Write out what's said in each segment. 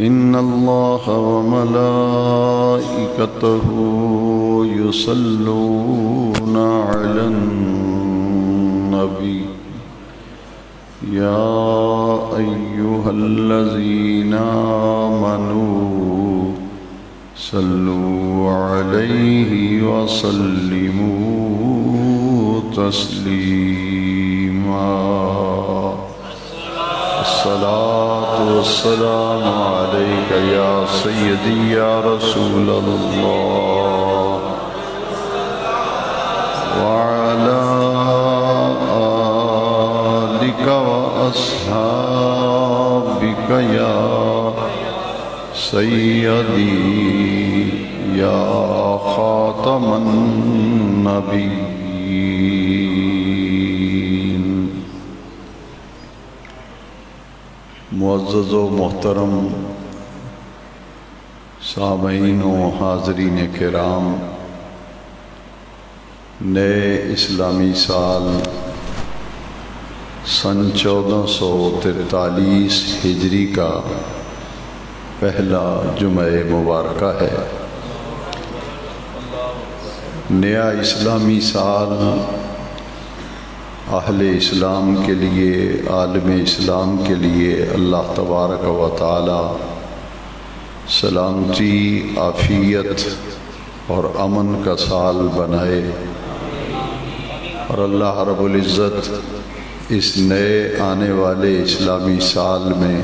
إن الله وملائكته يصلون على النبي يا أيها الذين آمنوا صلوا عليه وسلموا تسليما الصلاة والسلام عليك يا سيدي يا رسول الله وعلى آلك وأصحابك يا سيدي يا خاتم النبيين۔ معزز و محترم سامعین و حاضرین کرام، نئے اسلامی سال سن 1443 ہجری کا پہلا جمعہ مبارکہ ہے۔ نیا اسلامی سال اہل اسلام کے لیے، عالم اسلام کے لیے اللہ تبارک و تعالی سلامتی، عافیت اور امن کا سال بنائے، اور اللہ رب العزت اس نئے آنے والے اسلامی سال میں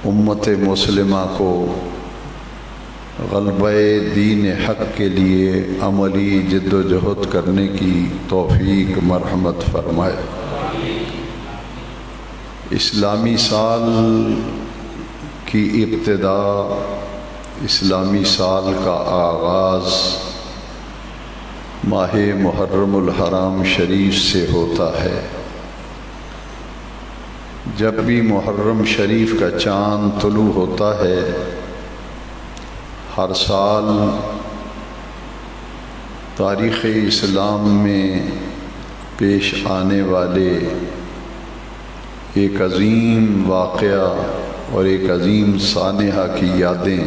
امت مسلمہ کو غلبہ دین حق کے لیے عملی جد و جہد کرنے کی توفیق مرحمت فرمائے۔ اسلامی سال کی ابتدا، اسلامی سال کا آغاز ماہ محرم الحرام شریف سے ہوتا ہے۔ جب بھی محرم شریف کا چاند طلوع ہوتا ہے، ہر سال تاریخ اسلام میں پیش آنے والے ایک عظیم واقعہ اور ایک عظیم سانحہ کی یادیں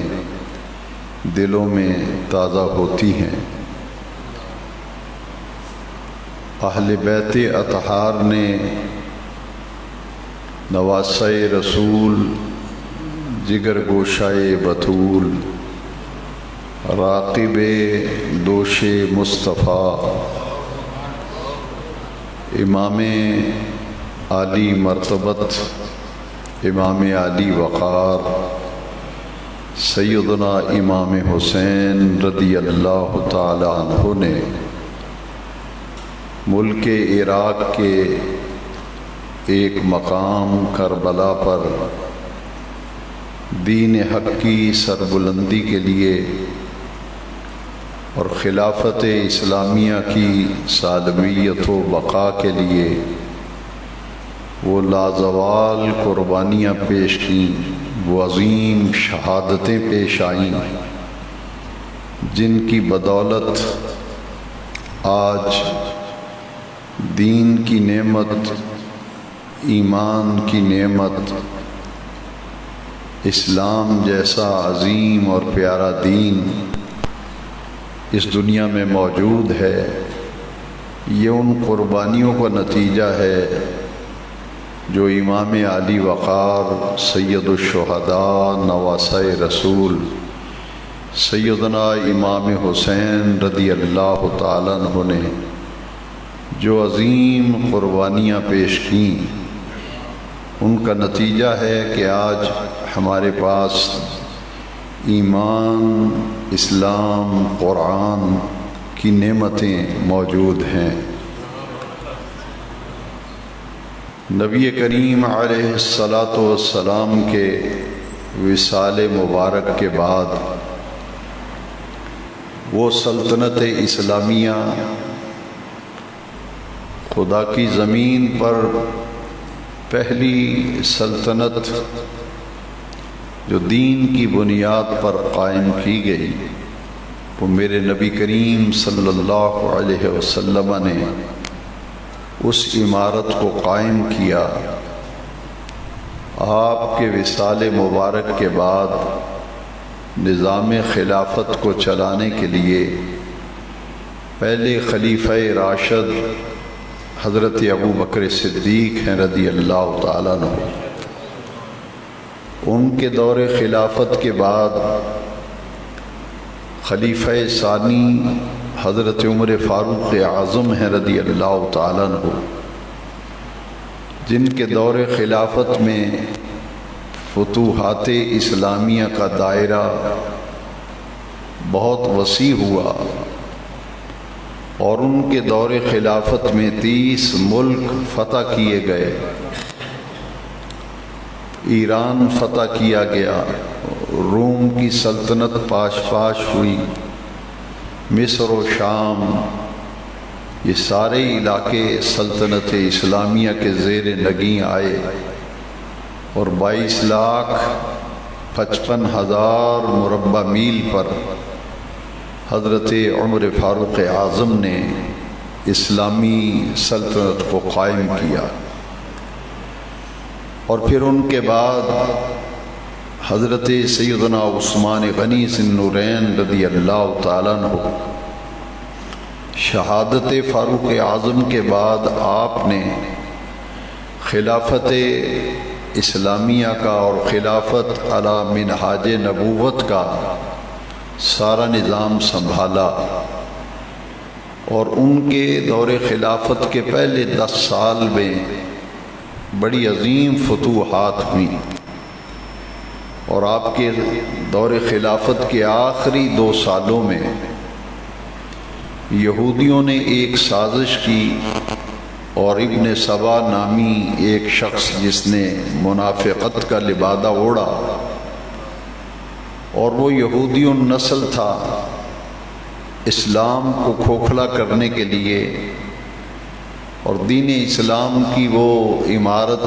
دلوں میں تازہ ہوتی ہیں۔ اہل بیت اطہار نے نواسۂ رسول، جگر گوشائے بطول، راقب دوش مصطفیٰ، امام عالی مرتبت، امام عالی وقار، سیدنا امام حسین رضی اللہ تعالی عنہ نے ملک عراق کے ایک مقام کربلا پر دین حق کی سربلندی کے لیے اور خلافت اسلامیہ کی سالمیت و بقا کے لیے وہ لازوال قربانیاں پیش کیں، وہ عظیم شہادتیں پیش آئیں، جن کی بدولت آج دین کی نعمت، ایمان کی نعمت، اسلام جیسا عظیم اور پیارا دین اس دنیا میں موجود ہے۔ یہ ان قربانیوں کا نتیجہ ہے جو امام عالی وقار، سید الشہداء، نواسۂ رسول سیدنا امام حسین رضی اللہ تعالیٰ عنہ نے جو عظیم قربانیاں پیش کیں، ان کا نتیجہ ہے کہ آج ہمارے پاس ایمان، اسلام، قرآن کی نعمتیں موجود ہیں۔ نبی کریم علیہ السلام کے وصال مبارک کے بعد وہ سلطنت اسلامیہ خدا کی زمین پر پہلی سلطنت جو دین کی بنیاد پر قائم کی گئی، وہ میرے نبی کریم صلی اللہ علیہ وسلم نے اس عمارت کو قائم کیا۔ آپ کے وصال مبارک کے بعد نظام خلافت کو چلانے کے لیے پہلے خلیفہ راشد حضرت ابو بکر صدیق ہیں رضی اللہ تعالیٰ عنہ، ان کے دور خلافت کے بعد خلیفہ ثانی حضرت عمر فاروق اعظم ہیں رضی اللہ تعالیٰ عنہ، جن کے دور خلافت میں فتوحات اسلامیہ کا دائرہ بہت وسیع ہوا اور ان کے دور خلافت میں 30 ملک فتح کیے گئے۔ ایران فتح کیا گیا، روم کی سلطنت پاش ہوئی، مصر و شام، یہ سارے علاقے سلطنت اسلامیہ کے زیر نگیں آئے اور 22,55,000 مربع میل پر حضرت عمر فاروق اعظم نے اسلامی سلطنت کو قائم کیا۔ اور پھر ان کے بعد حضرت سیدنا عثمان غنی ذی النورین رضی اللہ تعالیٰ عنہ، شہادت فاروق اعظم کے بعد آپ نے خلافت اسلامیہ کا اور خلافت علی منہاج نبوت کا سارا نظام سنبھالا، اور ان کے دور خلافت کے پہلے 10 سال میں بڑی عظیم فتوحات ہوئیں، اور آپ کے دور خلافت کے آخری 2 سالوں میں یہودیوں نے ایک سازش کی اور ابن سبا نامی ایک شخص جس نے منافقت کا لبادہ اوڑھا اور وہ یہودی النسل تھا، اسلام کو کھوکھلا کرنے کے لیے اور دین اسلام کی وہ عمارت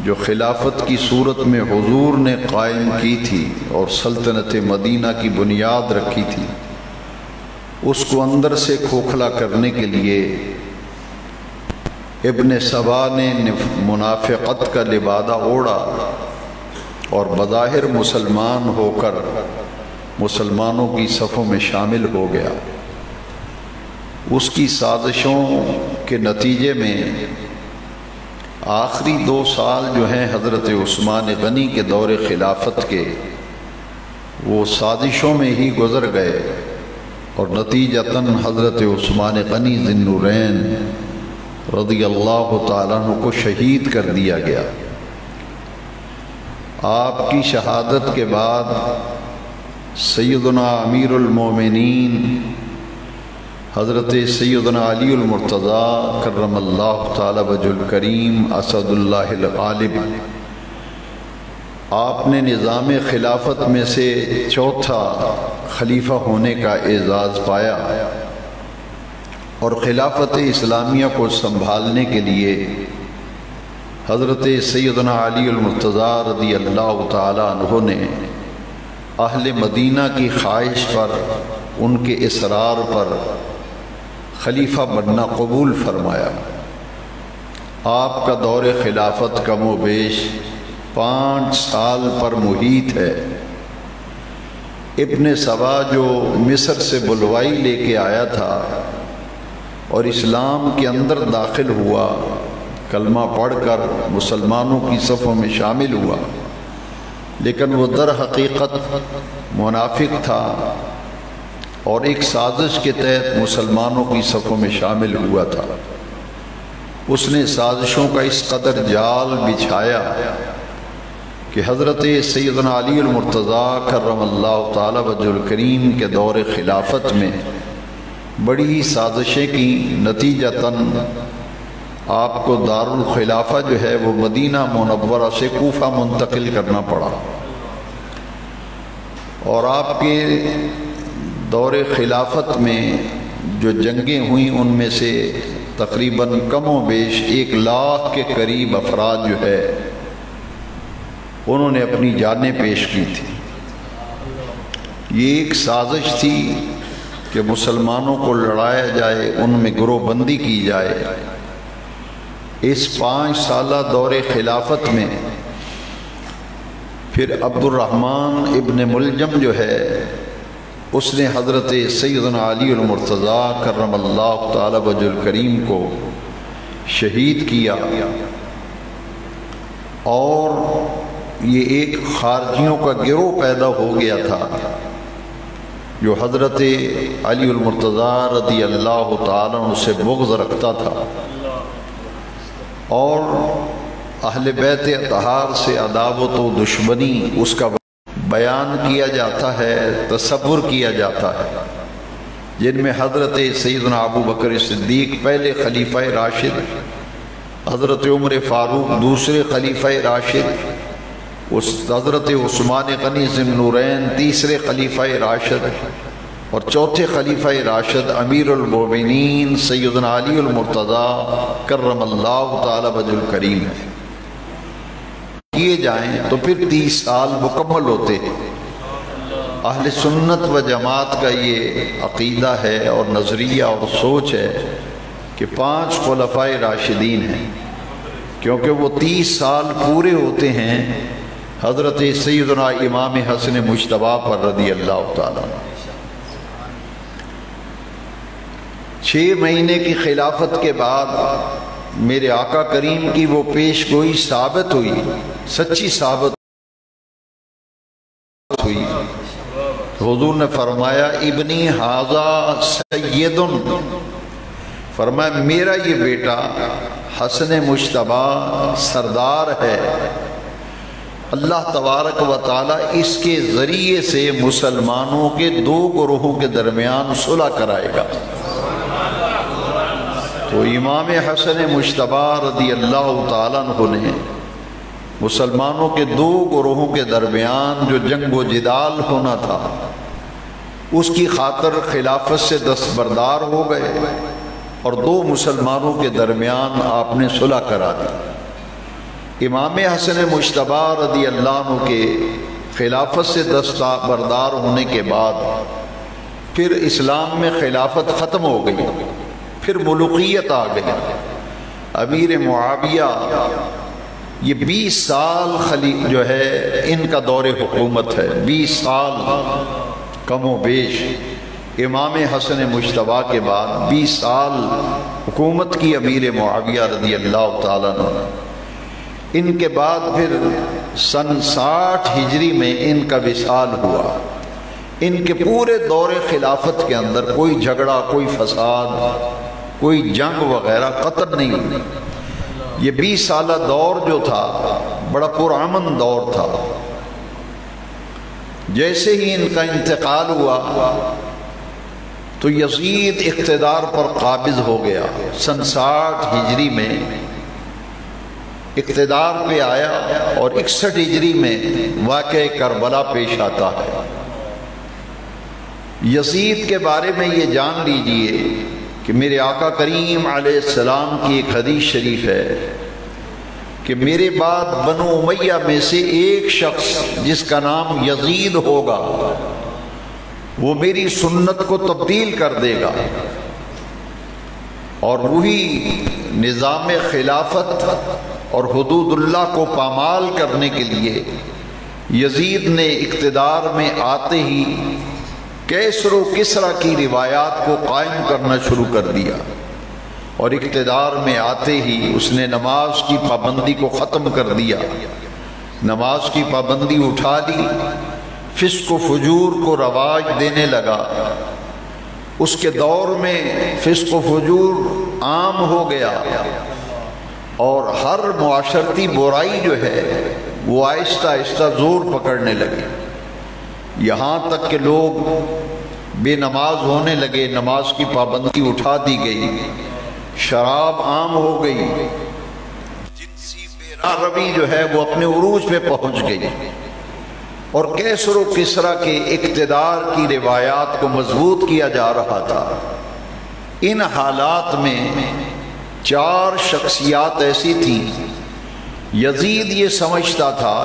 جو خلافت کی صورت میں حضور نے قائم کی تھی اور سلطنت مدینہ کی بنیاد رکھی تھی، اس کو اندر سے کھوکھلا کرنے کے لیے ابن سبا نے منافقت کا لبادہ اوڑھا اور بظاہر مسلمان ہو کر مسلمانوں کی صفوں میں شامل ہو گیا۔ اس کی سازشوں کے نتیجے میں آخری 2 سال جو ہیں حضرت عثمان غنی کے دور خلافت کے، وہ سازشوں میں ہی گزر گئے اور نتیجتاً حضرت عثمان غنی ذی النورین رضی اللہ تعالیٰ عنہ کو شہید کر دیا گیا۔ آپ کی شہادت کے بعد سیدنا امیر المومنین حضرت سیدنا علی المرتضیٰ کرم اللہ تعالی وجہ الکریم اسد اللہ الغالب، آپ نے نظام خلافت میں سے 4تھا خلیفہ ہونے کا اعزاز پایا اور خلافت اسلامیہ کو سنبھالنے کے لیے حضرت سیدنا علی المرتضیٰ رضی اللہ تعالیٰ عنہ نے اہل مدینہ کی خواہش پر، ان کے اصرار پر خلیفہ بننا قبول فرمایا۔ آپ کا دور خلافت کم و بیش 5 سال پر محیط ہے۔ ابن سبا جو مصر سے بلوائی لے کے آیا تھا اور اسلام کے اندر داخل ہوا، کلمہ پڑھ کر مسلمانوں کی صفوں میں شامل ہوا، لیکن وہ در حقیقت منافق تھا اور ایک سازش کے تحت مسلمانوں کی صفوں میں شامل ہوا تھا۔ اس نے سازشوں کا اس قدر جال بچھایا کہ حضرت سیدنا علی المرتضیٰ کرم اللہ تعالی وجہ الکریم کے دور خلافت میں بڑی سازشیں کی، نتیجتاً آپ کو دارالخلافہ جو ہے وہ مدینہ منورہ سے کوفہ منتقل کرنا پڑا، اور آپ کے دور خلافت میں جو جنگیں ہوئیں ان میں سے تقریباً کم و بیش 1 لاکھ کے قریب افراد جو ہے انہوں نے اپنی جانیں پیش کی تھی۔ یہ ایک سازش تھی کہ مسلمانوں کو لڑایا جائے، ان میں گروہ بندی کی جائے۔ اس 5 سالہ دور خلافت میں پھر عبد الرحمن ابن ملجم جو ہے اس نے حضرت سیدنا علی المرتضیٰ کرم اللہ تعالی وجہ الکریم کو شہید کیا، اور یہ ایک خارجیوں کا گروہ پیدا ہو گیا تھا جو حضرت علی المرتضیٰ رضی اللہ تعالیٰ عنہ سے بغض رکھتا تھا، اور اہل بیت اطہار سے عداوت و دشمنی اس کا بیان کیا جاتا ہے، تصور کیا جاتا ہے، جن میں حضرت سیدنا ابو بکر صدیق پہلے خلیفہ راشد، حضرت عمر فاروق دوسرے خلیفہ راشد، حضرت عثمان غنی ذی النورین تیسرے خلیفہ راشد، اور چوتھے خلیفہ راشد امیر المومنین سیدنا علی المرتضیٰ کرم اللہ تعالی وجہ الکریم ہے۔ کیے جائیں تو پھر 30 سال مکمل ہوتے ہیں۔ اہل سنت و جماعت کا یہ عقیدہ ہے اور نظریہ اور سوچ ہے کہ 5 خلفائے راشدین ہیں، کیونکہ وہ 30 سال پورے ہوتے ہیں حضرت سیدنا امام حسن مجتبیٰ پر رضی اللہ تعالیٰ عنہ۔ 6 مہینے کی خلافت کے بعد میرے آقا کریم کی وہ پیش گوئی ثابت ہوئی، سچی ثابت ہوئی۔ حضور نے فرمایا ابنی ھذا سید، فرمایا میرا یہ بیٹا حسن مجتبیٰ سردار ہے، اللہ تبارک و تعالیٰ اس کے ذریعے سے مسلمانوں کے 2 گروہوں کے درمیان صلح کرائے گا۔ تو امام حسن مجتبیٰ رضی اللہ تعالیٰ عنہ نے مسلمانوں کے 2 گروہوں کے درمیان جو جنگ و جدال ہونا تھا اس کی خاطر خلافت سے دستبردار ہو گئے، اور 2 مسلمانوں کے درمیان آپ نے صلح کرا دی۔ امام حسن مجتبیٰ رضی اللہ عنہ کے خلافت سے دستبردار ہونے کے بعد پھر اسلام میں خلافت ختم ہو گئی، پھر ملوکیت آ گئی۔ امیر معاویہ یہ 20 سال جو ہے ان کا دور حکومت ہے، 20 سال کم و بیش۔ امام حسن مجتبیٰ کے بعد 20 سال حکومت کی امیر معاویہ رضی اللہ تعالیٰ عنہ۔ ان کے بعد پھر سن 60 ہجری میں ان کا وصال ہوا۔ ان کے پورے دور خلافت کے اندر کوئی جھگڑا، کوئی فساد، کوئی جنگ وغیرہ قطر نہیں ہوئی۔ یہ 20 سالہ دور جو تھا بڑا پرامن دور تھا۔ جیسے ہی ان کا انتقال ہوا تو یزید اقتدار پر قابض ہو گیا۔ سن 60 ہجری میں اقتدار پہ آیا، اور 61 ہجری میں واقعہ کربلا پیش آتا ہے۔ یزید کے بارے میں یہ جان لیجئے کہ میرے آقا کریم علیہ السلام کی ایک حدیث شریف ہے کہ میرے بعد بنو امیہ میں سے ایک شخص جس کا نام یزید ہوگا وہ میری سنت کو تبدیل کر دے گا، اور وہی نظام خلافت اور حدود اللہ کو پامال کرنے کے لیے یزید نے اقتدار میں آتے ہی کیسر و کسرا کی روایات کو قائم کرنا شروع کر دیا، اور اقتدار میں آتے ہی اس نے نماز کی پابندی کو ختم کر دیا، نماز کی پابندی اٹھا لی، فسق و فجور کو رواج دینے لگا۔ اس کے دور میں فسق و فجور عام ہو گیا، اور ہر معاشرتی برائی جو ہے وہ آہستہ آہستہ زور پکڑنے لگی، یہاں تک کہ لوگ بے نماز ہونے لگے، نماز کی پابندی اٹھا دی گئی، شراب عام ہو گئی، جنسی بے راہ روی جو ہے وہ اپنے عروج پہ پہنچ گئی، اور کیسر و کسرا کے اقتدار کی روایات کو مضبوط کیا جا رہا تھا۔ ان حالات میں 4 شخصیات ایسی تھیں۔ یزید یہ سمجھتا تھا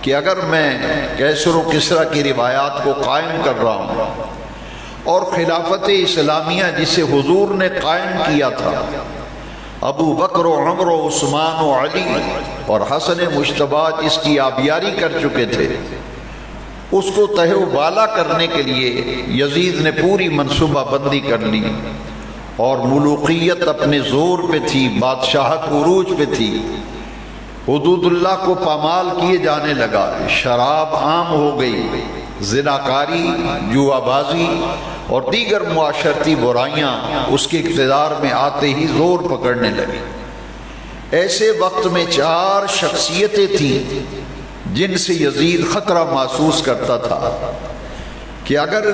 کہ اگر میں کیسر و کسرا کی روایات کو قائم کر رہا ہوں اور خلافت اسلامیہ جسے حضور نے قائم کیا تھا ابو بکر و عمر و عثمان و علی اور حسن مجتبی جس کی آبیاری کر چکے تھے، اس کو تہہ و بالا کرنے کے لیے یزید نے پوری منصوبہ بندی کر لی، اور ملوکیت اپنے زور پہ تھی، بادشاہت عروج پہ تھی، حدود اللہ کو پامال کیے جانے لگا، شراب عام ہو گئی، زناکاری، جوا بازی اور دیگر معاشرتی برائیاں اس کے اقتدار میں آتے ہی زور پکڑنے لگی۔ ایسے وقت میں 4 شخصیتیں تھیں جن سے یزید خطرہ محسوس کرتا تھا کہ اگر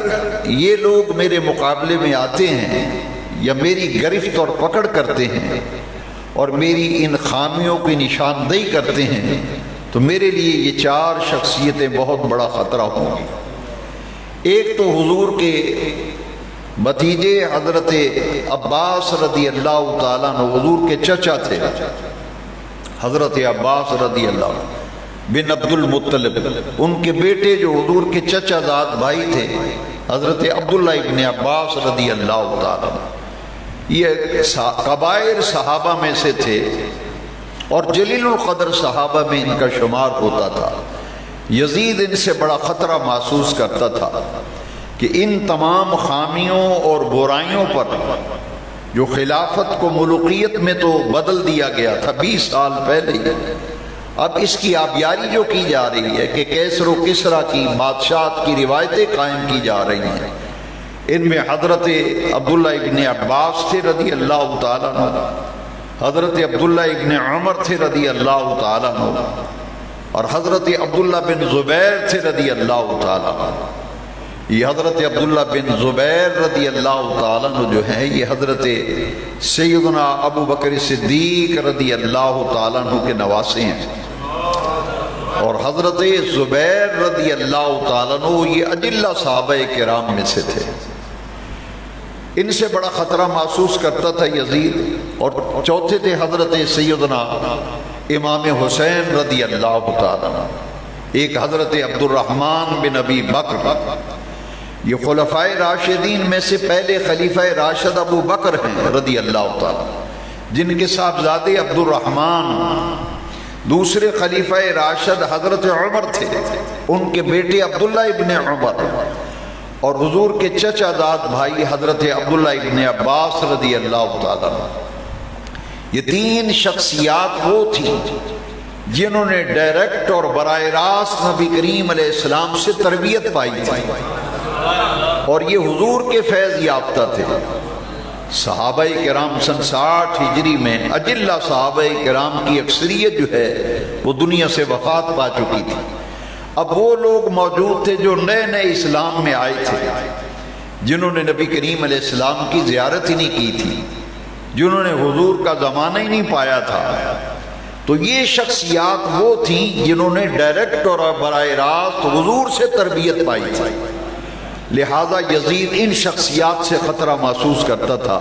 یہ لوگ میرے مقابلے میں آتے ہیں یا میری گرفت اور پکڑ کرتے ہیں اور میری ان خامیوں کی نشاندہی کرتے ہیں تو میرے لیے یہ 4 شخصیتیں بہت بڑا خطرہ ہوں گی۔ ایک تو حضور کے بھتیجے حضرت عباس رضی اللہ تعالیٰ عنہ، حضور کے چچا تھے حضرت عباس رضی اللہ بن عبد المطلب، ان کے بیٹے جو حضور کے چچا زاد بھائی تھے حضرت عبداللہ ابن عباس رضی اللہ تعالیٰ عنہ، یہ کبائر صحابہ میں سے تھے اور جلیل القدر صحابہ میں ان کا شمار ہوتا تھا۔ یزید ان سے بڑا خطرہ محسوس کرتا تھا کہ ان تمام خامیوں اور برائیوں پر جو خلافت کو ملوکیت میں تو بدل دیا گیا تھا 20 سال پہلے، اب اس کی آبیاری جو کی جا رہی ہے کہ کیسر و کسریٰ کی بادشاہت کی روایتیں قائم کی جا رہی ہیں، ان میں حضرت عبداللہ ابن عباس تھے رضی اللہ تعالیٰ عنہ، حضرت عبداللہ ابن عمر تھے رضی اللہ تعالیٰ عنہ، اور حضرت عبداللہ بن زبیر تھے رضی اللہ تعالیٰ عنہ۔ یہ حضرت عبداللہ بن زبیر رضی اللہ تعالیٰ عنہ جو ہیں یہ حضرت سیدنا ابو بکر صدیق رضی اللہ تعالیٰ عنہ کے نواسے ہیں، اور حضرت زبیر رضی اللہ تعالیٰ عنہ یہ اجلہ صحابہ کرام میں سے تھے۔ ان سے بڑا خطرہ محسوس کرتا تھا یزید۔ اور چوتھے تھے حضرت سیدنا امام حسین رضی اللہ تعالیٰ عنہ، ایک حضرت عبد الرحمن بن ابی بکر، یہ خلفائے راشدین میں سے پہلے خلیفہ راشد ابو بکر ہیں رضی اللہ تعالیٰ، جن کے صاحبزادے عبد الرحمن دوسرے خلیفہ راشد حضرت عمر تھے، ان کے بیٹے عبداللہ ابن عمر، اور حضور کے چچا زاد بھائی حضرت عبداللہ ابن عباس رضی اللہ تعالیٰ عنہ۔ یہ 3 شخصیات وہ تھیں جنہوں نے ڈائریکٹ اور براہ راست نبی کریم علیہ السلام سے تربیت پائی تھی، اور یہ حضور کے فیض یافتہ تھے۔ صحابہ کرام سن 60 ہجری میں اجلہ صحابہ کرام کی اکثریت جو ہے وہ دنیا سے وفات پا چکی تھی۔ اب وہ لوگ موجود تھے جو نئے نئے اسلام میں آئے تھے، جنہوں نے نبی کریم علیہ السلام کی زیارت ہی نہیں کی تھی، جنہوں نے حضور کا زمانہ ہی نہیں پایا تھا۔ تو یہ شخصیات وہ تھیں جنہوں نے ڈائریکٹ اور براہ راست حضور سے تربیت پائی تھی، لہذا یزید ان شخصیات سے خطرہ محسوس کرتا تھا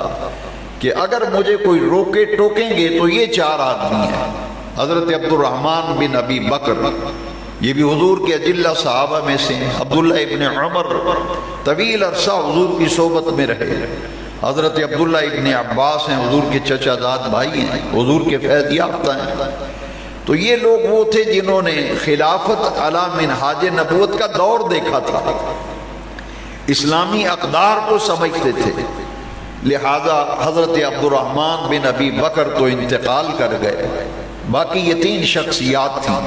کہ اگر مجھے کوئی روکے ٹوکیں گے تو یہ 4 آدمی ہیں۔ حضرت عبد الرحمن بن ابی بکر، یہ بھی حضور کے اجلہ صحابہ میں سے ہیں۔ عبداللہ ابن عمر طویل عرصہ حضور کی صحبت میں رہے۔ حضرت عبداللہ ابن عباس ہیں، حضور کے چچا زاد بھائی ہیں، حضور کے فیض یافتہ ہیں۔ تو یہ لوگ وہ تھے جنہوں نے خلافت علی منہاج نبوت کا دور دیکھا تھا، اسلامی اقدار کو سمجھتے تھے، لہذا حضرت عبد الرحمن بن ابی بکر تو انتقال کر گئے، باقی یہ 3 شخصیات تھیں۔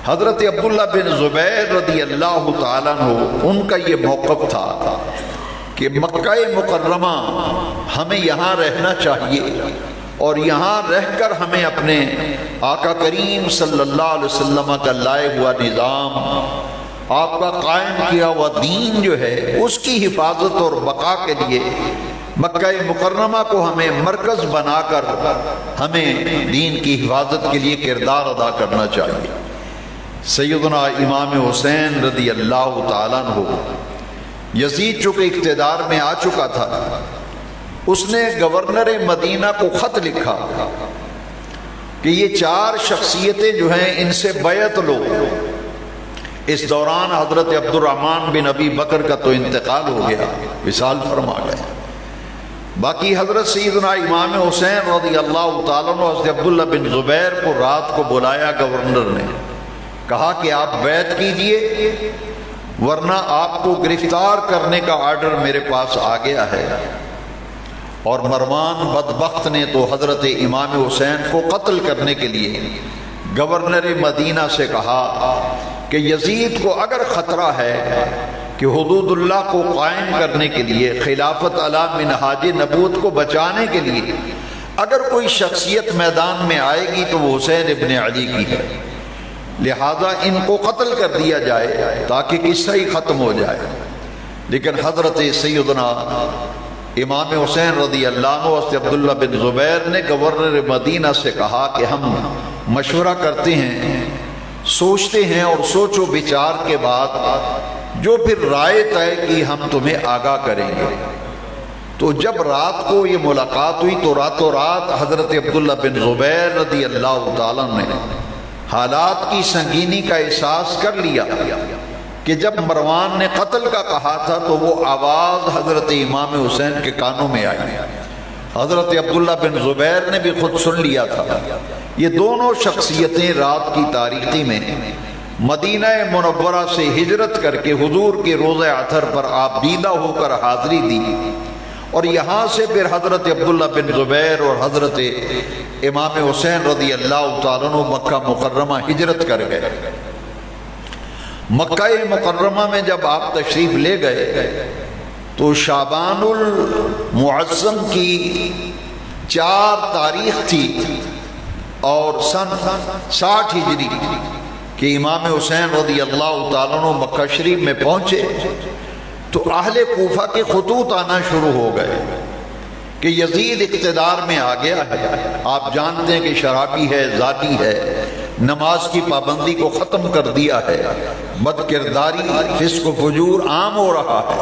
حضرت عبداللہ بن زبیر رضی اللہ تعالیٰ عنہ، ان کا یہ موقف تھا کہ مکہ مکرمہ ہمیں یہاں رہنا چاہیے، اور یہاں رہ کر ہمیں اپنے آقا کریم صلی اللہ علیہ وسلم کا لائے ہوا نظام، آپ کا قائم کیا ہوا دین جو ہے اس کی حفاظت اور بقا کے لیے مکہ مکرمہ کو ہمیں مرکز بنا کر ہمیں دین کی حفاظت کے لیے کردار ادا کرنا چاہیے۔ سیدنا امام حسین رضی اللہ تعالیٰ عنہ، یزید چونکہ اقتدار میں آ چکا تھا، اس نے گورنر مدینہ کو خط لکھا کہ یہ 4 شخصیتیں جو ہیں ان سے بیعت لو۔ اس دوران حضرت عبد الرحمن بن ابی بکر کا تو انتقال ہو گیا، وصال فرما گئے۔ باقی حضرت سیدنا امام حسین رضی اللہ تعالیٰ عنہ حضرت عبداللہ بن زبیر کو رات کو بلایا گورنر نے، کہا کہ آپ بیعت کیجئے ورنہ آپ کو گرفتار کرنے کا آرڈر میرے پاس آ گیا ہے۔ اور مروان بدبخت نے تو حضرت امام حسین کو قتل کرنے کے لیے گورنر مدینہ سے کہا کہ یزید کو اگر خطرہ ہے کہ حدود اللہ کو قائم کرنے کے لیے، خلافت علی منہاج نبوت کو بچانے کے لیے اگر کوئی شخصیت میدان میں آئے گی تو وہ حسین ابن علی کی ہے، لہذا ان کو قتل کر دیا جائے تاکہ قصہ ہی ختم ہو جائے۔ لیکن حضرت سیدنا امام حسین رضی اللہ عنہ حضرت عبداللہ بن زبیر نے گورنر مدینہ سے کہا کہ ہم مشورہ کرتے ہیں، سوچتے ہیں، اور سوچ و بچار کے بعد جو پھر رائے طے کی ہم تمہیں آگاہ کریں گے۔ تو جب رات کو یہ ملاقات ہوئی تو راتوں رات حضرت عبداللہ بن زبیر رضی اللہ تعالیٰ نے حالات کی سنگینی کا احساس کر لیا کہ جب مروان نے قتل کا کہا تھا تو وہ آواز حضرت امام حسین کے کانوں میں آئی۔ حضرت عبداللہ بن زبیر نے بھی خود سن لیا تھا۔ یہ دونوں شخصیتیں رات کی تاریکی میں مدینہ منورہ سے ہجرت کر کے حضور کے روضہ اطہر پر آبیدہ ہو کر حاضری دی، اور یہاں سے پھر حضرت عبداللہ بن زبیر اور حضرت امام حسین رضی اللہ تعالیٰ عنہ مکہ مکرمہ ہجرت کر گئے۔ مکہ مکرمہ میں جب آپ تشریف لے گئے تو شعبان المعظم کی 4 تاریخ تھی اور سن 60 ہجری کہ امام حسین رضی اللہ تعالیٰ عنہ مکہ شریف میں پہنچے تو اہل کوفہ کے خطوط آنا شروع ہو گئے کہ یزید اقتدار میں آ گیا ہے، آپ جانتے ہیں کہ شرابی ہے، زانی ہے، نماز کی پابندی کو ختم کر دیا ہے، بد کرداری، فسق و فجور عام ہو رہا ہے۔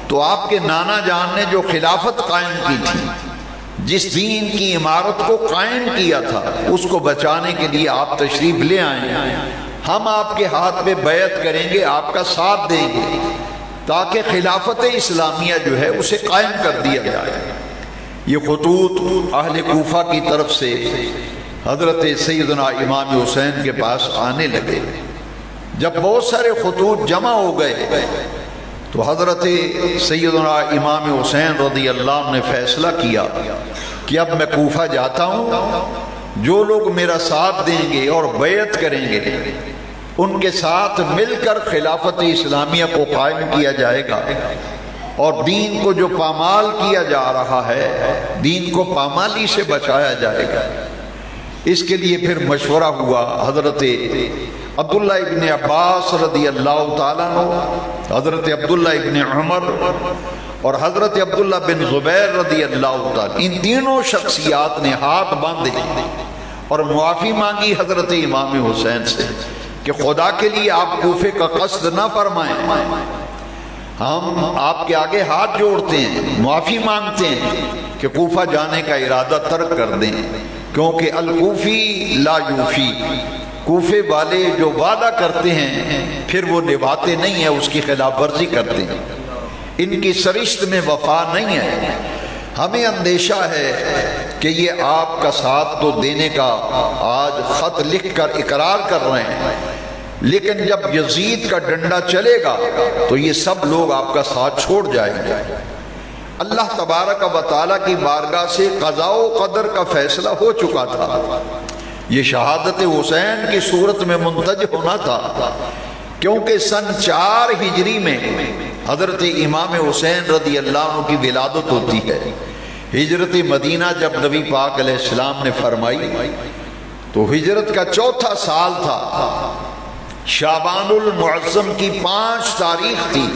تو آپ کے نانا جان نے جو خلافت قائم کی تھی، جس دین کی عمارت کو قائم کیا تھا، اس کو بچانے کے لیے آپ تشریف لے آئیں، ہم آپ کے ہاتھ پہ بیعت کریں گے، آپ کا ساتھ دیں گے تاکہ خلافت اسلامیہ جو ہے اسے قائم کر دیا جائے۔ یہ خطوط اہل کوفہ کی طرف سے حضرت سیدنا امام حسین کے پاس آنے لگے۔ جب بہت سارے خطوط جمع ہو گئے تو حضرت سیدنا امام حسین رضی اللہ عنہ نے فیصلہ کیا کہ اب میں کوفہ جاتا ہوں، جو لوگ میرا ساتھ دیں گے اور بیعت کریں گے ان کے ساتھ مل کر خلافت اسلامیہ کو قائم کیا جائے گا، اور دین کو جو پامال کیا جا رہا ہے، دین کو پامالی سے بچایا جائے گا۔ اس کے لیے پھر مشورہ ہوا۔ حضرت عبداللہ ابن عباس رضی اللہ تعالیٰ عنہ، حضرت عبداللہ ابن عمر اور حضرت عبداللہ بن زبیر رضی اللہ تعالیٰ، ان تینوں شخصیات نے ہاتھ باندھے اور معافی مانگی حضرت امام حسین سے کہ خدا کے لیے آپ کوفے کا قصد نہ فرمائیں، ہم آپ کے آگے ہاتھ جوڑتے ہیں، معافی مانگتے ہیں کہ کوفہ جانے کا ارادہ ترک کر دیں، کیونکہ الکوفی لا یوفی، کوفے والے جو وعدہ کرتے ہیں پھر وہ نبھاتے نہیں ہیں، اس کی خلاف ورزی کرتے ہیں، ان کی سرشت میں وفا نہیں ہے۔ ہمیں اندیشہ ہے کہ یہ آپ کا ساتھ تو دینے کا آج خط لکھ کر اقرار کر رہے ہیں، لیکن جب یزید کا ڈنڈا چلے گا تو یہ سب لوگ آپ کا ساتھ چھوڑ جائیں گے۔ اللہ تبارک و تعالیٰ کی بارگاہ سے قضاء و قدر کا فیصلہ ہو چکا تھا، یہ شہادت حسین کی صورت میں منتج ہونا تھا، کیونکہ سن 4 ہجری میں حضرت امام حسین رضی اللہ عنہ کی ولادت ہوتی ہے۔ ہجرت مدینہ جب نبی پاک علیہ السلام نے فرمائی تو ہجرت کا 4تھا سال تھا، شعبان المعظم کی 5 تاریخ تھی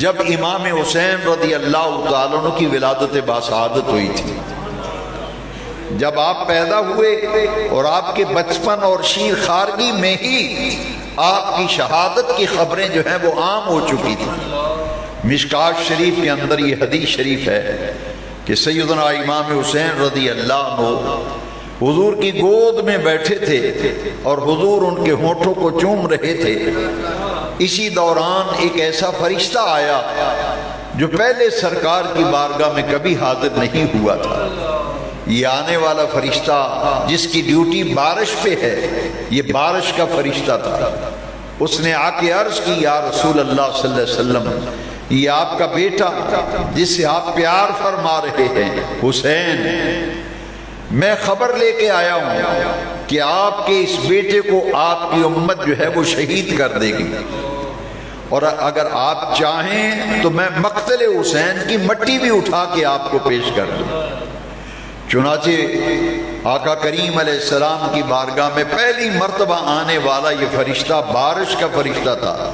جب امام حسین رضی اللہ تعالیٰ عنہ کی ولادت باسعادت ہوئی تھی۔ جب آپ پیدا ہوئے اور آپ کے بچپن اور شیر خارگی میں ہی آپ کی شہادت کی خبریں جو ہیں وہ عام ہو چکی تھیں۔ مشکات شریف کے اندر یہ حدیث شریف ہے کہ سیدنا امام حسین رضی اللہ عنہ حضور کی گود میں بیٹھے تھے اور حضور ان کے ہونٹوں کو چوم رہے تھے۔ اسی دوران ایک ایسا فرشتہ آیا جو پہلے سرکار کی بارگاہ میں کبھی حاضر نہیں ہوا تھا. یہ آنے والا فرشتہ جس کی ڈیوٹی بارش پہ ہے، یہ بارش کا فرشتہ تھا. اس نے آ کے عرض کی یا رسول اللہ صلی اللہ علیہ وسلم، یہ آپ کا بیٹا جس سے آپ پیار فرما رہے ہیں حسین، میں خبر لے کے آیا ہوں کہ آپ کے اس بیٹے کو آپ کی امت جو ہے وہ شہید کر دے گی، اور اگر آپ چاہیں تو میں مقتل حسین کی مٹی بھی اٹھا کے آپ کو پیش کر دوں. چنانچہ آقا کریم علیہ السلام کی بارگاہ میں پہلی مرتبہ آنے والا یہ فرشتہ بارش کا فرشتہ تھا،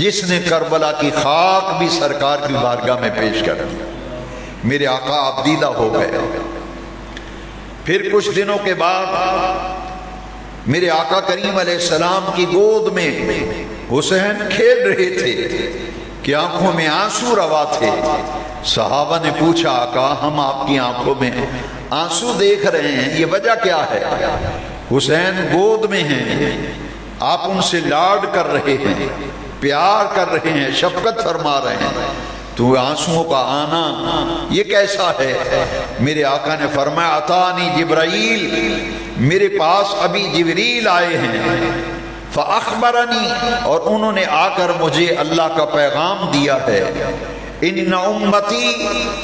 جس نے کربلا کی خاک بھی سرکار کی بارگاہ میں پیش کر دی. میرے آقا آبدیدہ ہو گئے. پھر کچھ دنوں کے بعد میرے آقا کریم علیہ السلام کی گود میں حسین کھیل رہے تھے کہ آنکھوں میں آنسو روا تھے. صحابہ نے پوچھا آقا ہم آپ کی آنکھوں میں آنسو دیکھ رہے ہیں، یہ وجہ کیا ہے؟ حسین گود میں ہیں، آپ ان سے لاڈ کر رہے ہیں، پیار کر رہے ہیں، شفقت فرما رہے ہیں، تو آنسوؤں کا آنا یہ کیسا ہے؟ میرے آقا نے فرمایا اتانی جبرائیل، میرے پاس ابھی جبریل آئے ہیں، فاخبرنی، اور انہوں نے آ کر مجھے اللہ کا پیغام دیا ہے، ان امتی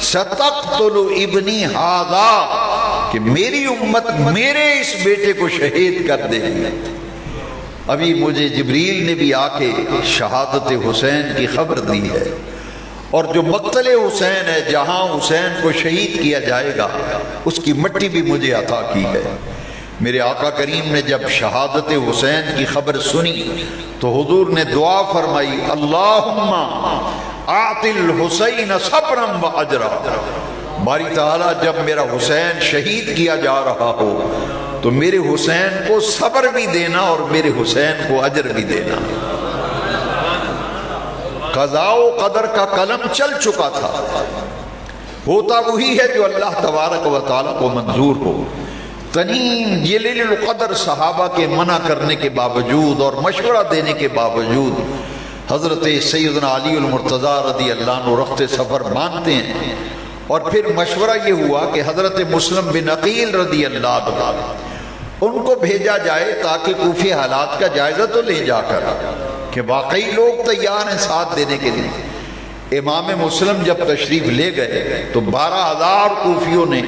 ستقتل ابنی ھذا، کہ میری امت میرے اس بیٹے کو شہید کر دے گی. ابھی مجھے جبریل نے بھی آ کے شہادت حسین کی خبر دی ہے، اور جو مقتل حسین ہے جہاں حسین کو شہید کیا جائے گا اس کی مٹی بھی مجھے عطا کی ہے. میرے آقا کریم نے جب شہادت حسین کی خبر سنی تو حضور نے دعا فرمائی اللہم آت الحسین صبرا و اجرا. باری تعالیٰ جب میرا حسین شہید کیا جا رہا ہو تو میرے حسین کو صبر بھی دینا اور میرے حسین کو اجر بھی دینا. قضاء و قدر کا قلم چل چکا تھا، ہوتا وہی ہے جو اللہ تبارک و تعالیٰ کو منظور ہو. تنیم جلیل القدر صحابہ کے منع کرنے کے باوجود اور مشورہ دینے کے باوجود حضرت سیدنا علی المرتضیٰ رضی اللہ عنہ رخت سفر مانتے ہیں. اور پھر مشورہ یہ ہوا کہ حضرت مسلم بن عقیل رضی اللہ عنہ ان کو بھیجا جائے تاکہ کوفی حالات کا جائزہ تو لے جا کر کہ واقعی لوگ تیار ہیں ساتھ دینے کے لیے. امام مسلم جب تشریف لے گئے تو 12,000 کوفیوں نے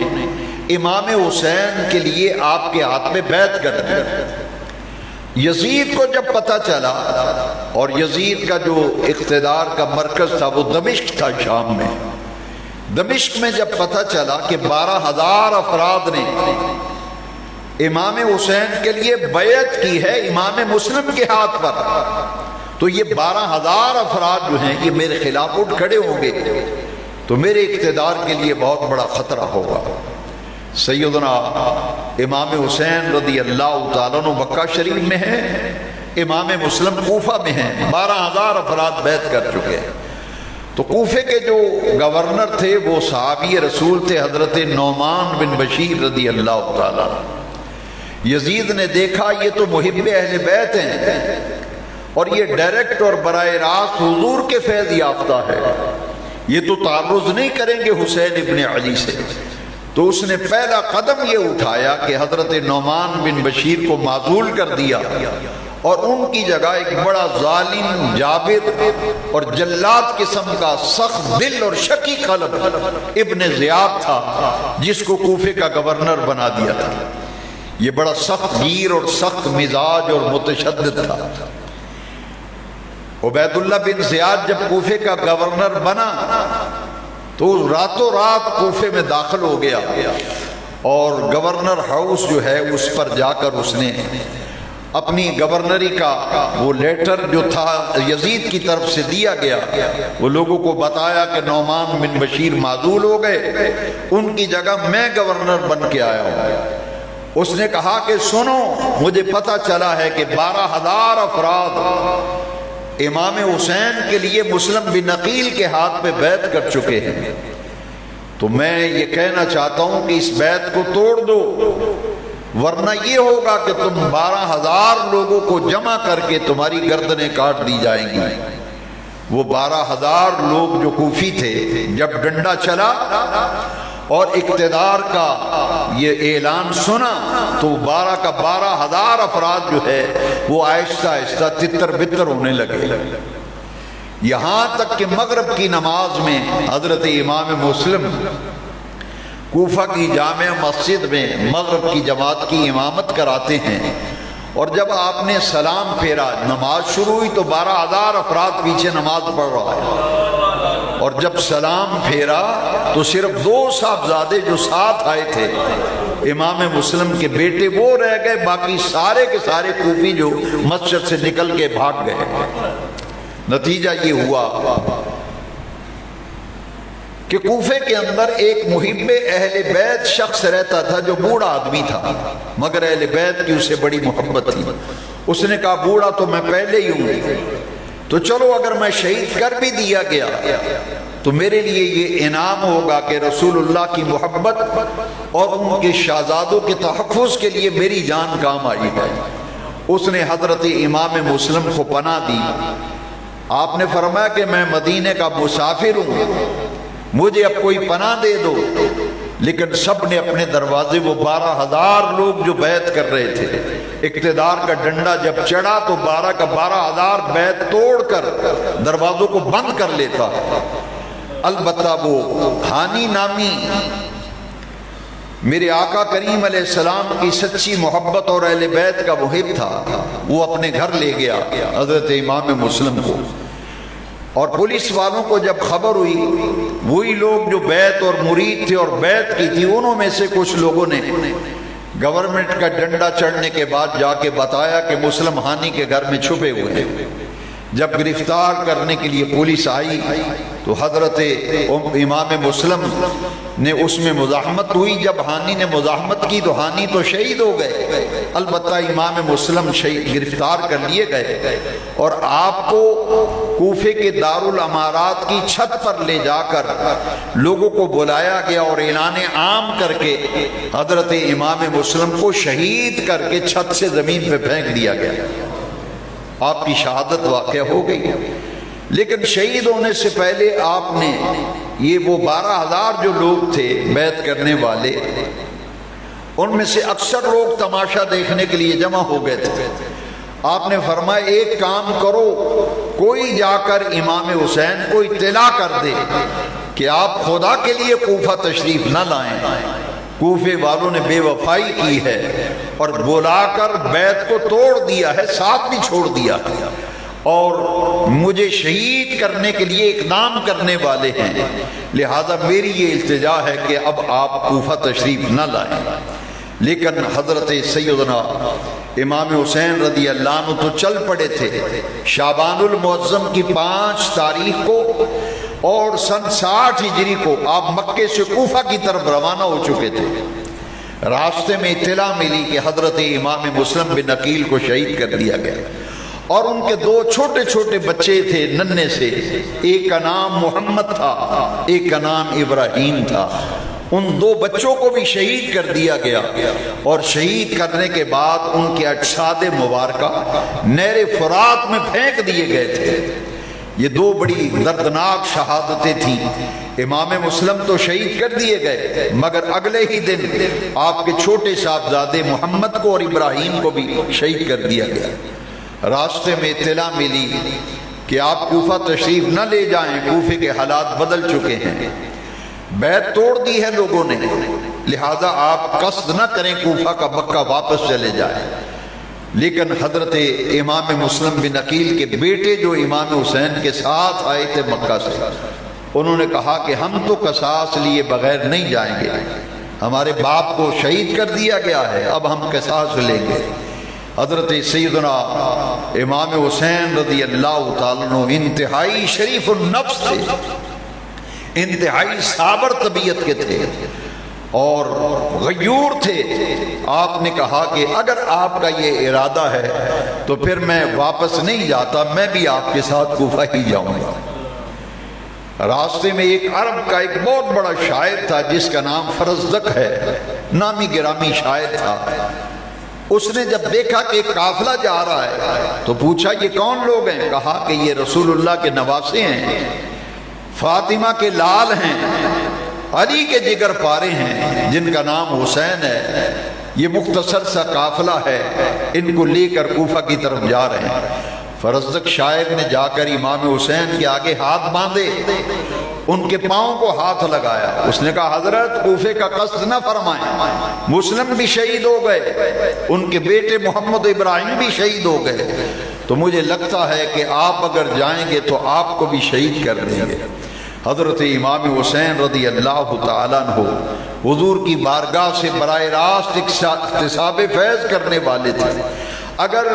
امام حسین کے لیے آپ کے ہاتھ میں بیعت کر دی. یزید کو جب پتہ چلا، اور یزید کا جو اقتدار کا مرکز تھا وہ دمشق تھا شام میں، دمشق میں جب پتہ چلا کہ 12,000 افراد نے امام حسین کے لیے بیعت کی ہے امام مسلم کے ہاتھ پر، تو یہ 12,000 افراد جو ہیں یہ میرے خلاف اٹھ کھڑے ہوں گے تو میرے اقتدار کے لیے بہت بڑا خطرہ ہوگا. سیدنا امام حسین رضی اللہ تعالیٰ عنہ مکہ شریف میں ہیں، امام مسلم کوفہ میں ہیں، 12,000 افراد بیعت کر چکے ہیں. تو کوفے کے جو گورنر تھے وہ صحابی رسول تھے حضرت نعمان بن بشیر رضی اللہ تعالیٰ. یزید نے دیکھا یہ تو محب اہل بیت ہیں اور یہ ڈائریکٹ اور براہ راست حضور کے فیض یافتہ ہے، یہ تو تعرض نہیں کریں گے حسین ابن علی سے. تو اس نے پہلا قدم یہ اٹھایا کہ حضرت نعمان بن بشیر کو معزول کر دیا، اور ان کی جگہ ایک بڑا ظالم جابر اور جلاد قسم کا سخت دل اور شکی قلب ابن زیاد تھا جس کو کوفے کا گورنر بنا دیا تھا. یہ بڑا سخت گیر اور سخت مزاج اور متشدد تھا. عبید اللہ بن زیاد جب کوفے کا گورنر بنا تو راتوں رات کوفے میں داخل ہو گیا، اور گورنر ہاؤس جو ہے اس پر جا کر اس نے اپنی گورنری کا وہ لیٹر جو تھا یزید کی طرف سے دیا گیا وہ لوگوں کو بتایا کہ نعمان بن بشیر معزول ہو گئے، ان کی جگہ میں گورنر بن کے آیا ہوں. اس نے کہا کہ سنو مجھے پتہ چلا ہے کہ 12,000 افراد امام حسین کے لیے مسلم بن عقیل کے ہاتھ پہ بیعت کر چکے ہیں، تو میں یہ کہنا چاہتا ہوں کہ اس بیعت کو توڑ دو، ورنہ یہ ہوگا کہ تم 12,000 لوگوں کو جمع کر کے تمہاری گردنیں کاٹ دی جائیں گی. وہ 12,000 لوگ جو کوفی تھے، جب ڈنڈا چلا اور اقتدار کا یہ اعلان سنا تو 12,000 افراد جو ہے وہ آہستہ آہستہ تتر بتر ہونے لگے، یہاں تک کہ مغرب کی نماز میں حضرت امام مسلم کوفہ کی جامع مسجد میں مغرب کی جماعت کی امامت کراتے ہیں، اور جب آپ نے سلام پھیرا، نماز شروع ہوئی تو 12,000 افراد پیچھے نماز پڑھ رہا ہے، اور جب سلام پھیرا تو صرف 2 صاحبزادے جو ساتھ آئے تھے امام مسلم کے بیٹے وہ رہ گئے، باقی سارے کے سارے کوفی جو مسجد سے نکل کے بھاگ گئے۔ نتیجہ یہ ہوا کہ کوفے کے اندر ایک محب اہل بیت شخص رہتا تھا جو بوڑھا آدمی تھا، مگر اہل بیت کی اسے بڑی محبت تھی۔ اس نے کہا بوڑھا تو میں پہلے ہی ہوں، تو چلو اگر میں شہید کر بھی دیا گیا تو میرے لیے یہ انعام ہوگا کہ رسول اللہ کی محبت اور ان کے شہزادوں کے تحفظ کے لیے میری جان کام آئی ہے۔ اس نے حضرت امام مسلم کو پناہ دی۔ آپ نے فرمایا کہ میں مدینے کا مسافر ہوں، مجھے اب کوئی پناہ دے دو، لیکن سب نے اپنے دروازے، وہ 12,000 لوگ جو بیعت کر رہے تھے، اقتدار کا ڈنڈا جب چڑھا تو 12,000 بیعت توڑ کر دروازوں کو بند کر لیتا۔ البتہ وہ ہانی نامی میرے آقا کریم علیہ السلام کی سچی محبت اور اہل بیت کا محب تھا، وہ اپنے گھر لے گیا حضرت امام مسلم کو، اور پولیس والوں کو جب خبر ہوئی، وہی لوگ جو بیعت اور مرید تھے اور بیعت کی تھی، انہوں میں سے کچھ لوگوں نے گورنمنٹ کا ڈنڈا چڑھنے کے بعد جا کے بتایا کہ مسلم ہانی کے گھر میں چھپے ہوئے ہیں۔ جب گرفتار کرنے کے لیے پولیس آئی تو حضرت امام مسلم نے اس میں مزاحمت ہوئی۔ جب ہانی نے مزاحمت کی تو ہانی تو شہید ہو گئے، البتہ امام مسلم گرفتار کر لیے گئے، اور آپ کو کوفے کے دارالامارات کی چھت پر لے جا کر لوگوں کو بلایا گیا اور اعلان عام کر کے حضرت امام مسلم کو شہید کر کے چھت سے زمین پہ پھینک دیا گیا۔ آپ کی شہادت واقع ہو گئی، لیکن شہید ہونے سے پہلے آپ نے یہ وہ 12,000 جو لوگ تھے بیعت کرنے والے، ان میں سے اکثر لوگ تماشا دیکھنے کے لیے جمع ہو گئے تھے۔ آپ نے فرمایا ایک کام کرو، کوئی جا کر امام حسین کو اطلاع کر دے کہ آپ خدا کے لیے کوفہ تشریف نہ لائیں۔ کوفے والوں نے بے وفائی کی ہے اور بلا کر بیعت کو توڑ دیا ہے، ساتھ بھی چھوڑ دیا ہے، اور مجھے شہید کرنے کے لیے اقدام کرنے والے ہیں، لہذا میری یہ التجا ہے کہ اب آپ کوفہ تشریف نہ لائیں۔ لیکن حضرت سیدنا امام حسین رضی اللہ عنہ تو چل پڑے تھے۔ شعبان المعظم کی 5 تاریخ کو اور سن 60 ہجری کو آپ مکے سے کوفہ کی طرف روانہ ہو چکے تھے۔ راستے میں اطلاع ملی کہ حضرت امام مسلم بن عقیل کو شہید کر دیا گیا، اور ان کے 2 چھوٹے چھوٹے بچے تھے ننھے سے، ایک کا نام محمد تھا، ایک کا نام ابراہیم تھا۔ ان 2 بچوں کو بھی شہید کر دیا گیا، اور شہید کرنے کے بعد ان کے اجساد مبارکہ نہر فرات میں پھینک دیے گئے تھے۔ یہ 2 بڑی دردناک شہادتیں تھیں۔ امام مسلم تو شہید کر دیے گئے، مگر اگلے ہی دن آپ کے چھوٹے صاحبزادے محمد کو اور ابراہیم کو بھی شہید کر دیا گیا۔ راستے میں اطلاع ملی کہ آپ کوفہ تشریف نہ لے جائیں، کوفے کے حالات بدل چکے ہیں، بیعت توڑ دی ہے لوگوں نے، لہذا آپ قصد نہ کریں کوفہ کا، مکہ واپس چلے جائیں۔ لیکن حضرت امام مسلم بن عقیل کے بیٹے جو امام حسین کے ساتھ آئے تھے مکہ سے، انہوں نے کہا کہ ہم تو قصاص لیے بغیر نہیں جائیں گے، ہمارے باپ کو شہید کر دیا گیا ہے، اب ہم قصاص لیں گے۔ حضرت سیدنا امام حسین رضی اللہ تعالیٰ عنہ انتہائی شریف النفس تھے، انتہائی صابر طبیعت کے تھے اور غیور تھے۔ آپ نے کہا کہ اگر آپ کا یہ ارادہ ہے تو پھر میں واپس نہیں جاتا، میں بھی آپ کے ساتھ کوفہ ہی جاؤں گا۔ راستے میں ایک عرب کا ایک بہت بڑا شاعر تھا جس کا نام فرزدق ہے، نامی گرامی شاعر تھا۔ اس نے جب دیکھا کہ ایک قافلہ جا رہا ہے تو پوچھا یہ کون لوگ ہیں؟ کہا کہ یہ رسول اللہ کے نواسے ہیں، فاطمہ کے لال ہیں، علی کے جگر پارے ہیں جن کا نام حسین ہے، یہ مختصر سا قافلہ ہے، ان کو لے کر کوفہ کی طرف جا رہے ہیں۔ فرزدق شاعر نے جا کر امام حسین کے آگے ہاتھ باندھے، ان کے پاؤں کو ہاتھ لگایا، اس نے کہا حضرت کوفے کا قصد نہ فرمائیں، مسلم بھی شہید ہو گئے، ان کے بیٹے محمد ابراہیم بھی شہید ہو گئے، تو مجھے لگتا ہے کہ آپ اگر جائیں گے تو آپ کو بھی شہید کر دیں گے۔ حضرت امام حسین رضی اللہ تعالیٰ عنہ حضور کی بارگاہ سے براہ راست اکتساب فیض کرنے والے تھے۔ اگر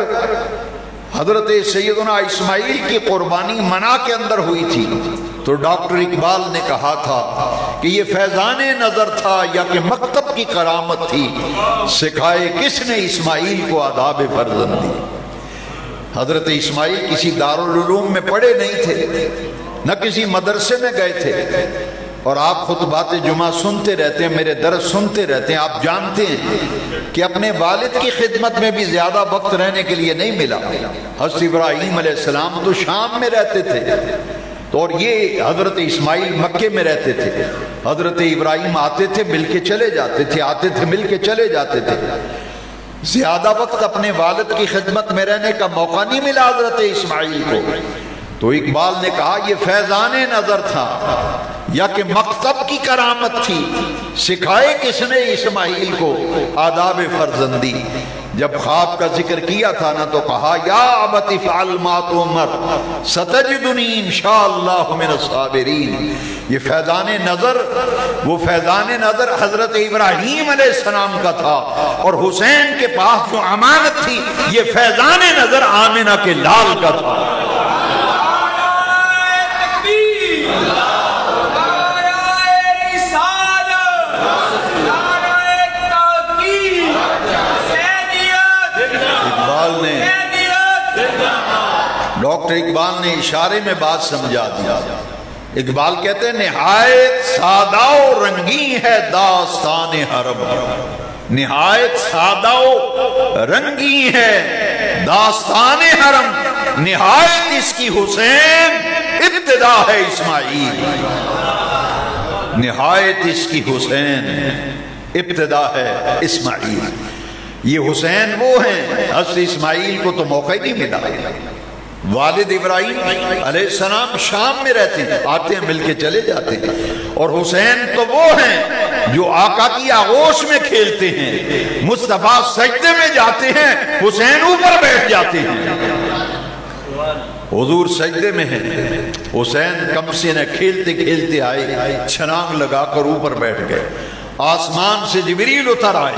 حضرت سیدنا اسماعیل کی قربانی منا کے اندر ہوئی تھی تو ڈاکٹر اقبال نے کہا تھا کہ یہ فیضان نظر تھا یا کہ مکتب کی کرامت تھی، سکھائے کس نے اسماعیل کو آداب فرزندی۔ حضرت اسماعیل کسی دارالعلوم میں پڑھے نہیں تھے، نہ کسی مدرسے میں گئے تھے، اور آپ خطبات جمعہ سنتے رہتے ہیں، میرے درس سنتے رہتے ہیں، آپ جانتے ہیں کہ اپنے والد کی خدمت میں بھی زیادہ وقت رہنے کے لیے نہیں ملا۔ حضرت ابراہیم علیہ السلام تو شام میں رہتے تھے، تو اور یہ حضرت اسماعیل مکے میں رہتے تھے۔ حضرت ابراہیم آتے تھے مل کے چلے جاتے تھے، آتے تھے مل کے چلے جاتے تھے، زیادہ وقت اپنے والد کی خدمت میں رہنے کا موقع نہیں ملا حضرت اسماعیل کو۔ تو اقبال نے کہا یہ فیضان نظر تھا یا کہ مکتب کی کرامت تھی، سکھائے کس نے اسماعیل کو آداب فرزندی۔ جب خواب کا ذکر کیا تھا نا تو کہا یا ابت افعل ما تؤمر ستجدنی انشاءاللہ من الصابرین۔ یہ فیضان نظر، وہ فیضان نظر حضرت ابراہیم علیہ السلام کا تھا، اور حسین کے پاس جو امانت تھی یہ فیضان نظر آمنہ کے لال کا تھا۔ ڈاکٹر اقبال نے اشارے میں بات سمجھا دیا۔ اقبال کہتے ہیں نہایت سادہ و رنگی ہے داستان حرم، نہایت سادہ و رنگی ہے داستان حرم، نہایت اس کی حسین ابتدا ہے اسماعیل، نہایت اس کی حسین ابتدا ہے اسماعیل۔ یہ حسین وہ ہیں، حضرت اسماعیل کو تو موقع ہی نہیں ملا۔ والد ابراہیم علیہ السلام شام میں رہتے ہیں، آتے ہیں مل کے چلے جاتے ہیں، اور حسین تو وہ ہیں جو آقا کی آغوش میں کھیلتے ہیں، مصطفیٰ سجدے میں جاتے ہیں حسین اوپر بیٹھ جاتے ہیں۔ حضور سجدے میں ہیں، حسین کمسے نے کھیلتے کھیلتے آئے، چھلانگ لگا کر اوپر بیٹھ گئے۔ آسمان سے جبریل اتر آئے،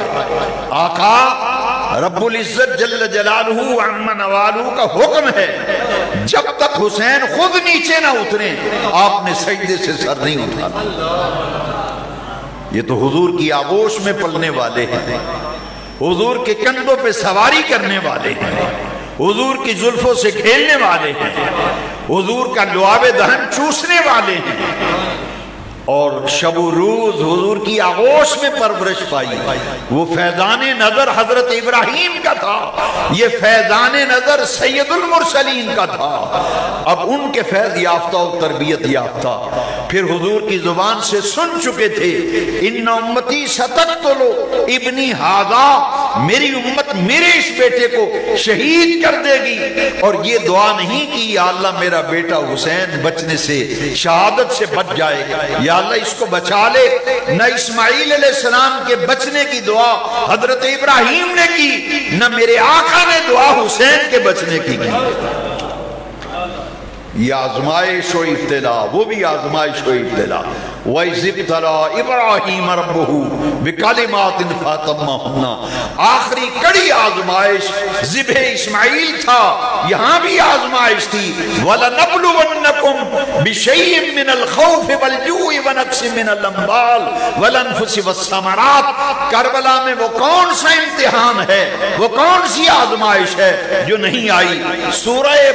آقا رب العزت جل جلالہ عم نوالہ کا حکم ہے جب تک حسین خود نیچے نہ اتریں آپ نے سجدے سے سر نہیں اٹھانا۔ یہ تو حضور کی آغوش میں پلنے والے ہیں، حضور کے کندھوں پہ سواری کرنے والے ہیں، حضور کی زلفوں سے کھیلنے والے ہیں، حضور کا لعاب دہن چوسنے والے ہیں، اور شب و روز حضور کی آغوش میں پرورش پائی۔ وہ فیضان نظر حضرت ابراہیم کا تھا، یہ فیضان نظر سید المرسلین کا تھا۔ اب ان کے فیض یافتہ اور تربیت یافتہ پھر حضور کی زبان سے سن چکے تھے، ان امتی ستقتل ابنی ھذا، میری امت میرے اس بیٹے کو شہید کر دے گی، اور یہ دعا نہیں کہ یا اللہ میرا بیٹا حسین بچنے سے، شہادت سے بچ جائے، یا اللہ اس کو بچا لے۔ نہ اسماعیل علیہ السلام کے بچنے کی دعا حضرت ابراہیم نے کی، نہ میرے آقا نے دعا حسین کے بچنے کی کی۔ یہ آزمائش و ابتلا، وہ بھی آزمائش و ابتلا۔ وَإِذِ ابْتَلَىٰ إِبْرَاهِيمَ رَبُّهُ بِكَلِمَاتٍ فَأَتَمَّهُنَّ، آخری کڑی آزمائش ذبح اسماعیل تھا، یہاں بھی آزمائش تھی۔ وَلَنَبْلُوَنَّكُمْ بِشَيْءٍ مِّنَ الْخَوْفِ وَالْجُوعِ وَنَقْصٍ مِّنَ الْأَمْوَالِ وَالْأَنفُسِ وَالثَّمَرَاتِ۔ کربلا میں وہ کون سا امتحان ہے، وہ کون سی آزمائش ہے جو نہیں آئی؟ سورہ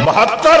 72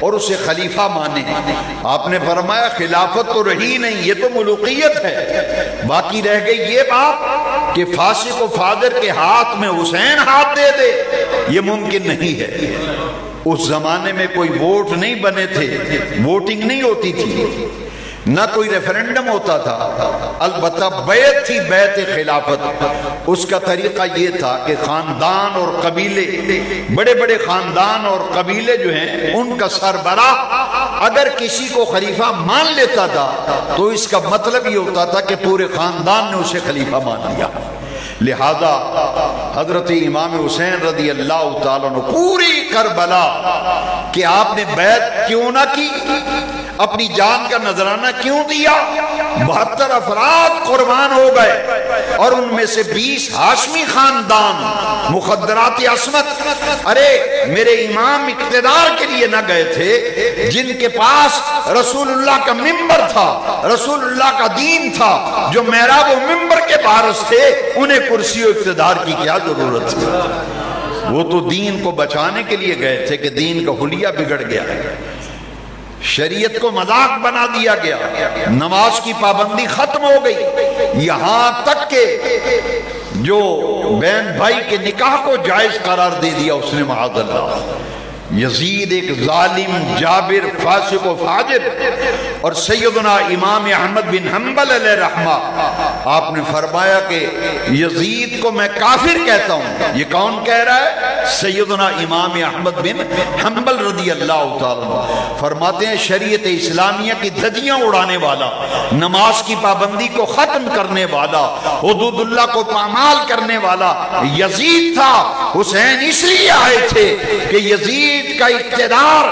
اور اسے خلیفہ مانے۔ آپ نے فرمایا خلافت تو رہی نہیں، یہ تو ملوکیت ہے، باقی رہ گئی یہ بات کہ فاسق و فاجر کے ہاتھ میں حسین ہاتھ دے دے، یہ ممکن نہیں ہے۔ اس زمانے میں کوئی ووٹ نہیں بنے تھے، ووٹنگ نہیں ہوتی تھی، نہ کوئی ریفرنڈم ہوتا تھا، البتہ بیعت تھی، بیعت خلافت۔ اس کا طریقہ یہ تھا کہ خاندان اور قبیلے، بڑے بڑے خاندان اور قبیلے جو ہیں ان کا سربراہ اگر کسی کو خلیفہ مان لیتا تھا تو اس کا مطلب یہ ہوتا تھا کہ پورے خاندان نے اسے خلیفہ مان لیا۔ لہذا حضرت امام حسین رضی اللہ تعالیٰ عنہ پوری کربلا کہ آپ نے بیعت کیوں نہ کی، اپنی جان کا نذرانہ کیوں دیا، 72 افراد قربان ہو گئے، اور ان میں سے 20 ہاشمی خاندان مخدرات عصمت۔ ارے میرے امام اقتدار کے لیے نہ گئے تھے، جن کے پاس رسول اللہ کا ممبر تھا، رسول اللہ کا دین تھا، جو محراب و ممبر کے وارث تھے، انہیں کرسی و اقتدار کی کیا ضرورت تھی؟ وہ تو دین کو بچانے کے لیے گئے تھے کہ دین کا حلیہ بگڑ گیا، شریعت کو مذاق بنا دیا گیا، نماز کی پابندی ختم ہو گئی، یہاں تک کہ جو بہن بھائی کے نکاح کو جائز قرار دے دیا اس نے، معاذ اللہ۔ یزید ایک ظالم، جابر، فاسق و فاجر، اور سیدنا امام احمد بن حنبل علیہ رحمہ، آپ نے فرمایا کہ یزید کو میں کافر کہتا ہوں۔ یہ کون کہہ رہا ہے؟ سیدنا امام احمد بن حنبل رضی اللہ تعالیٰ فرماتے ہیں شریعت اسلامیہ کی دھجیاں اڑانے والا، نماز کی پابندی کو ختم کرنے والا، حدود اللہ کو پامال کرنے والا یزید تھا۔ حسین اس لیے آئے تھے کہ یزید کا اقتدار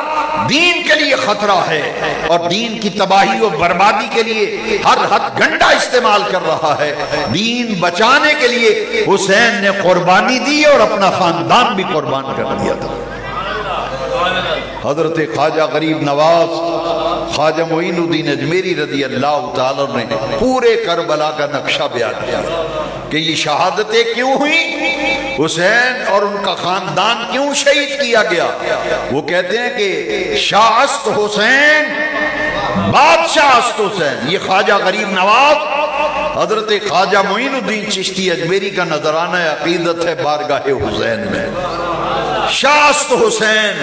دین کے لیے خطرہ ہے، اور دین کی تباہی و بربادی کے لیے ہر حد گنڈا استعمال کر رہا ہے۔ دین بچانے کے لیے حسین نے قربانی دی اور اپنا خاندان بھی قربان کر دیا تھا۔ حضرت خواجہ غریب نواز خواجہ معین الدین اجمیری رضی اللہ تعالیٰ نے پورے کربلا کا نقشہ بیان کیا کہ یہ شہادتیں کیوں ہوئیں، حسین اور ان کا خاندان کیوں شہید کیا گیا۔ وہ کہتے ہیں کہ شاہ است حسین، بادشاہ است حسین۔ یہ خواجہ غریب نواز حضرت خواجہ معین الدین چشتی اجمیری کا نذرانہ عقیدت ہے بارگاہ حسین میں۔ شاہ است حسین،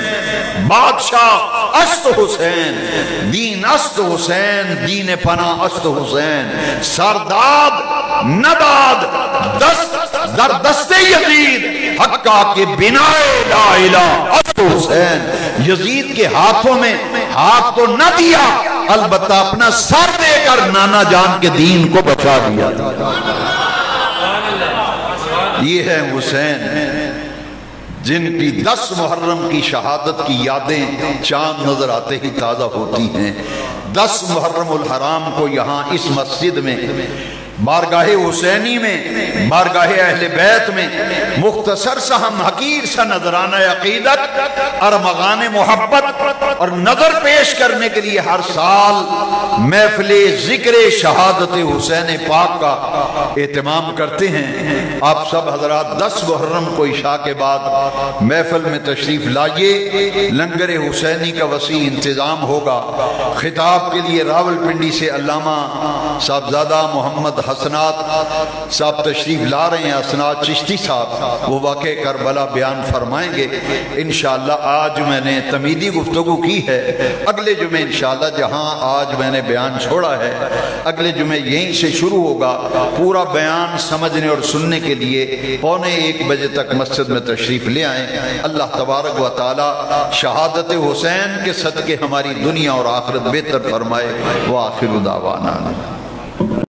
بادشاہ است حسین، دین است حسین، دین پناہ است حسین، سرداد نداد دست در دست یزید حقا کے بنا لا الہ است حسین۔ یزید کے ہاتھوں میں ہاتھ تو نہ دیا، البتہ اپنا سر دے کر نانا جان کے دین کو بچا دیا۔ یہ ہے حسین جن کی 10 محرم کی شہادت کی یادیں چاند نظر آتے ہی تازہ ہوتی ہیں۔ 10 محرم الحرام کو یہاں اس مسجد میں، بارگاہ حسینی میں، بارگاہ اہل بیت میں مختصر سا ہم حقیر سا نذرانہ عقیدت، ارمغان محبت اور نظر پیش کرنے کے لیے ہر سال محفل ذکر شہادت حسین پاک کا اہتمام کرتے ہیں۔ آپ سب حضرات 10 محرم کو عشاء کے بعد محفل میں تشریف لائیے، لنگر حسینی کا وسیع انتظام ہوگا۔ خطاب کے لیے راول پنڈی سے علامہ صاحبزادہ محمد حسنات صاحب تشریف لا رہے ہیں، حسنات چشتی صاحب، وہ واقع کربلا بیان فرمائیں گے انشاءاللہ۔ آج میں نے تمیدی گفتگو کی ہے، اگلے جمعے انشاءاللہ جہاں آج میں نے بیان چھوڑا ہے اگلے جمعے یہیں سے شروع ہوگا۔ پورا بیان سمجھنے اور سننے کے لیے 12:45 بجے تک مسجد میں تشریف لے آئیں۔ اللہ تبارک و تعالی شہادت حسین کے صدقے ہماری دنیا اور آخرت بہتر فرمائے۔ وآخر دعوانا